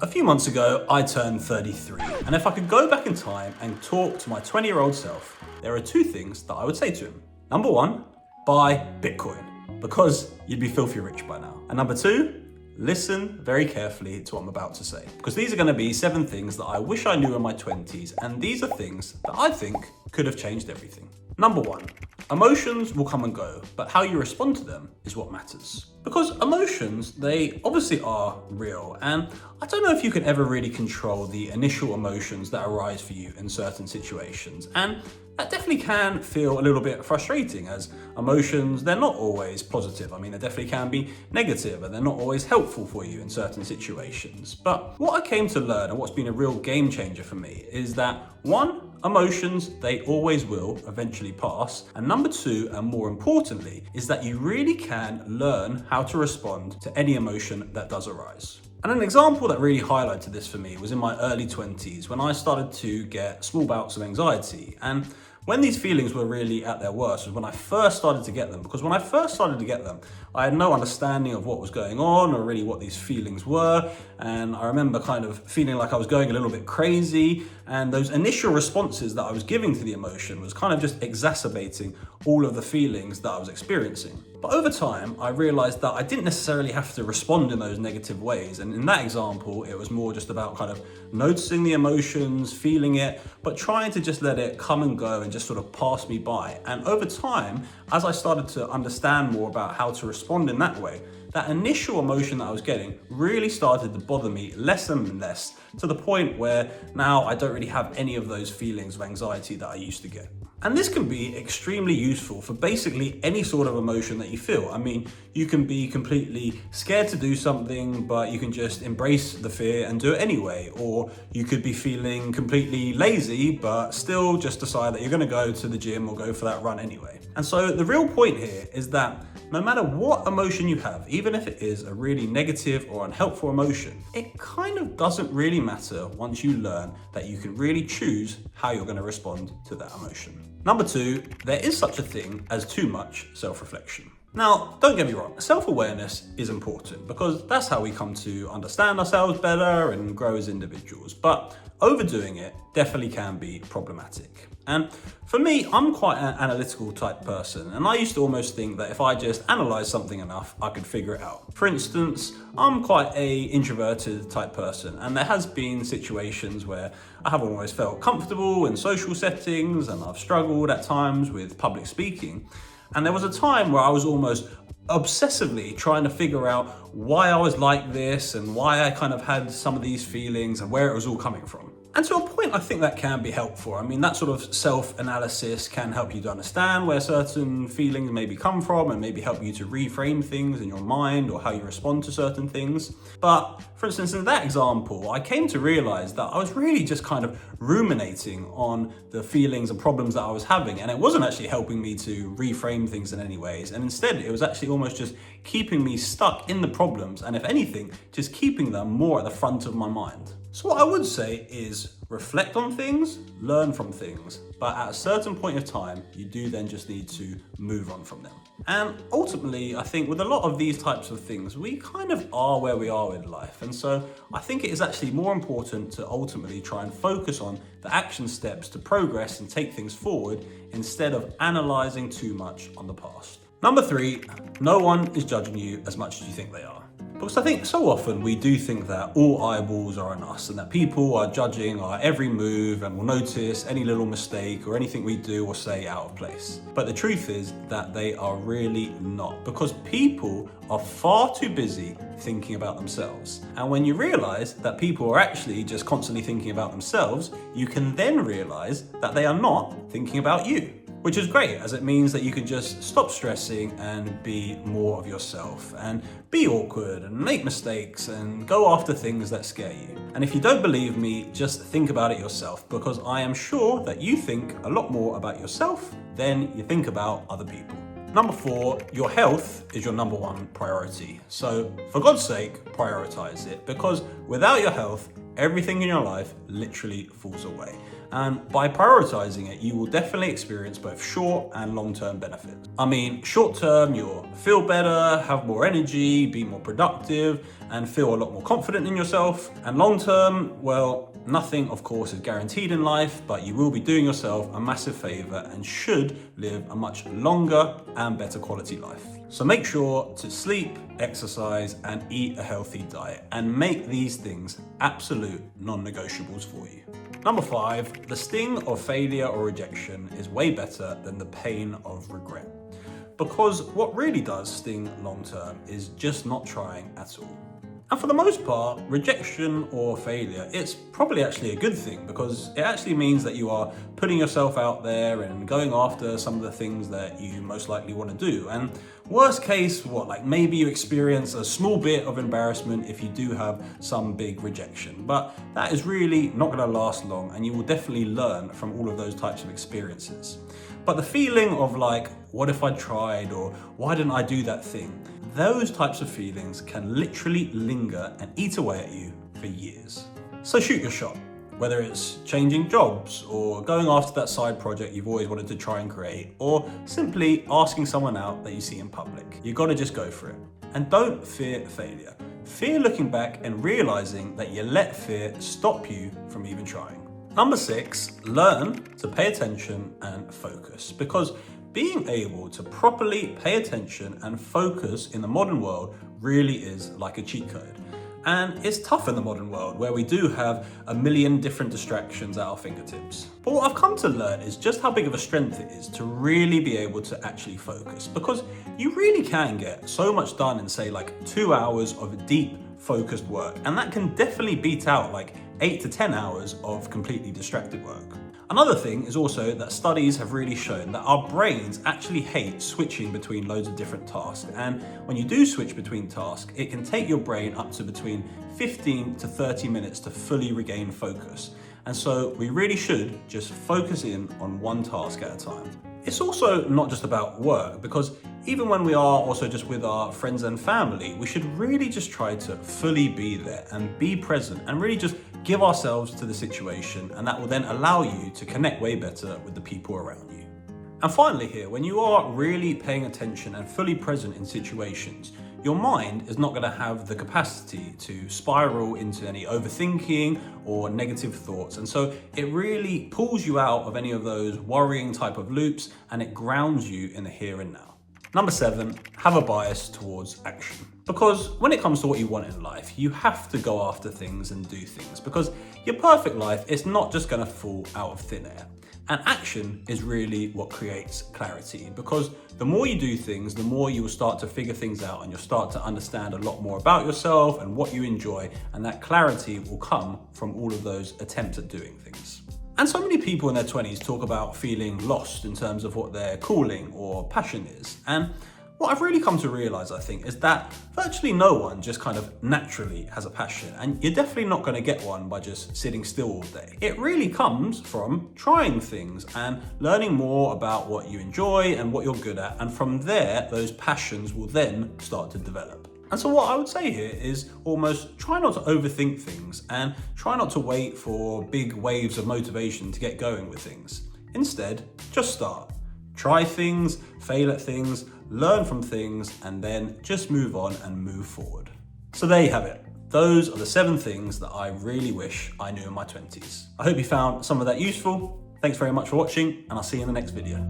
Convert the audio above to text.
A few months ago, I turned 33, and if I could go back in time and talk to my 20-year-old self, there are two things that I would say to him. Number one, buy Bitcoin, because you'd be filthy rich by now. And number two, listen very carefully to what I'm about to say, because these are going to be 7 things that I wish I knew in my 20s, and these are things that I think could have changed everything. Number one, emotions will come and go, but how you respond to them is what matters. Because emotions, they obviously are real, and I don't know if you can ever really control the initial emotions that arise for you in certain situations. And that definitely can feel a little bit frustrating, as emotions, they're not always positive. I mean, they definitely can be negative, and they're not always helpful for you in certain situations. But what I came to learn, and what's been a real game changer for me, is that one, emotions, they always will eventually pass. And number two, and more importantly, is that you really can learn how to respond to any emotion that does arise. And an example that really highlighted this for me was in my early 20s, when I started to get small bouts of anxiety. And when these feelings were really at their worst was when I first started to get them, because when I first started to get them, I had no understanding of what was going on or really what these feelings were. And I remember kind of feeling like I was going a little bit crazy, and those initial responses that I was giving to the emotion was kind of just exacerbating all of the feelings that I was experiencing. But over time, I realized that I didn't necessarily have to respond in those negative ways. And in that example, it was more just about kind of noticing the emotions, feeling it, but trying to just let it come and go and just sort of pass me by. And over time, as I started to understand more about how to respond in that way, that initial emotion that I was getting really started to bother me less and less, to the point where now I don't really have any of those feelings of anxiety that I used to get. And this can be extremely useful for basically any sort of emotion that you feel. I mean, you can be completely scared to do something, but you can just embrace the fear and do it anyway. Or you could be feeling completely lazy, but still just decide that you're going to go to the gym or go for that run anyway. And so the real point here is that no matter what emotion you have, even if it is a really negative or unhelpful emotion, it kind of doesn't really matter once you learn that you can really choose how you're going to respond to that emotion. Number two, there is such a thing as too much self-reflection. Now, don't get me wrong, self-awareness is important because that's how we come to understand ourselves better and grow as individuals. But overdoing it definitely can be problematic. And for me, I'm quite an analytical type person, and I used to almost think that if I just analyze something enough, I could figure it out. For instance, I'm quite a introverted type person, and there has been situations where I haven't always felt comfortable in social settings, and I've struggled at times with public speaking. And there was a time where I was almost obsessively trying to figure out why I was like this and why I kind of had some of these feelings and where it was all coming from. And to a point, I think that can be helpful. I mean, that sort of self-analysis can help you to understand where certain feelings maybe come from and maybe help you to reframe things in your mind or how you respond to certain things. But for instance, in that example, I came to realize that I was really just kind of ruminating on the feelings and problems that I was having. And it wasn't actually helping me to reframe things in any ways. And instead, it was actually almost just keeping me stuck in the problems. And if anything, just keeping them more at the front of my mind. So what I would say is reflect on things, learn from things, but at a certain point of time, you do then just need to move on from them. And ultimately, I think with a lot of these types of things, we kind of are where we are in life. And so I think it is actually more important to ultimately try and focus on the action steps to progress and take things forward instead of analyzing too much on the past. Number 3, no one is judging you as much as you think they are. Because I think so often we do think that all eyeballs are on us and that people are judging our every move and will notice any little mistake or anything we do or say out of place. But the truth is that they are really not, because people are far too busy thinking about themselves. And when you realize that people are actually just constantly thinking about themselves, you can then realize that they are not thinking about you. Which is great, as it means that you can just stop stressing and be more of yourself and be awkward and make mistakes and go after things that scare you. And if you don't believe me, just think about it yourself, because I am sure that you think a lot more about yourself than you think about other people. Number 4, your health is your number 1 priority. So for God's sake, prioritize it, because without your health, everything in your life literally falls away. And by prioritizing it, you will definitely experience both short and long-term benefits. I mean, short-term, you'll feel better, have more energy, be more productive, and feel a lot more confident in yourself. And long-term, well, nothing, of course, is guaranteed in life, but you will be doing yourself a massive favor and should live a much longer and better quality life. So make sure to sleep, exercise, and eat a healthy diet, and make these things absolute non-negotiables for you. Number 5, the sting of failure or rejection is way better than the pain of regret. Because what really does sting long-term is just not trying at all. And for the most part, rejection or failure, it's probably actually a good thing, because it actually means that you are putting yourself out there and going after some of the things that you most likely want to do. And worst case, maybe you experience a small bit of embarrassment if you do have some big rejection, but that is really not going to last long, and you will definitely learn from all of those types of experiences. But the feeling of what if I tried, or why didn't I do that thing? Those types of feelings can literally linger and eat away at you for years. So shoot your shot, whether it's changing jobs or going after that side project you've always wanted to try and create, or simply asking someone out that you see in public. You gotta just go for it. And don't fear failure. Fear looking back and realizing that you let fear stop you from even trying. Number 6, learn to pay attention and focus, because being able to properly pay attention and focus in the modern world really is like a cheat code. And it's tough in the modern world where we do have a million different distractions at our fingertips. But what I've come to learn is just how big of a strength it is to really be able to actually focus, because you really can get so much done in, say, 2 hours of deep focused work, and that can definitely beat out 8 to 10 hours of completely distracted work. Another thing is also that studies have really shown that our brains actually hate switching between loads of different tasks. And when you do switch between tasks, it can take your brain up to between 15 to 30 minutes to fully regain focus. And so we really should just focus in on one task at a time. It's also not just about work, because even when we are also just with our friends and family, we should really just try to fully be there and be present and really just give ourselves to the situation, and that will then allow you to connect way better with the people around you. And finally here, when you are really paying attention and fully present in situations, your mind is not going to have the capacity to spiral into any overthinking or negative thoughts. And so it really pulls you out of any of those worrying type of loops, and it grounds you in the here and now. Number 7, have a bias towards action. Because when it comes to what you want in life, you have to go after things and do things, because your perfect life is not just going to fall out of thin air. And action is really what creates clarity, because the more you do things, the more you will start to figure things out, and you'll start to understand a lot more about yourself and what you enjoy, and that clarity will come from all of those attempts at doing things. And so many people in their 20s talk about feeling lost in terms of what their calling or passion is. And what I've really come to realize, I think, is that virtually no one just kind of naturally has a passion, and you're definitely not going to get one by just sitting still all day. It really comes from trying things and learning more about what you enjoy and what you're good at, and from there, those passions will then start to develop. And so what I would say here is almost try not to overthink things and try not to wait for big waves of motivation to get going with things. Instead, just start. Try things, fail at things, learn from things, and then just move on and move forward. So there you have it. Those are the 7 things that I really wish I knew in my 20s. I hope you found some of that useful. Thanks very much for watching, and I'll see you in the next video.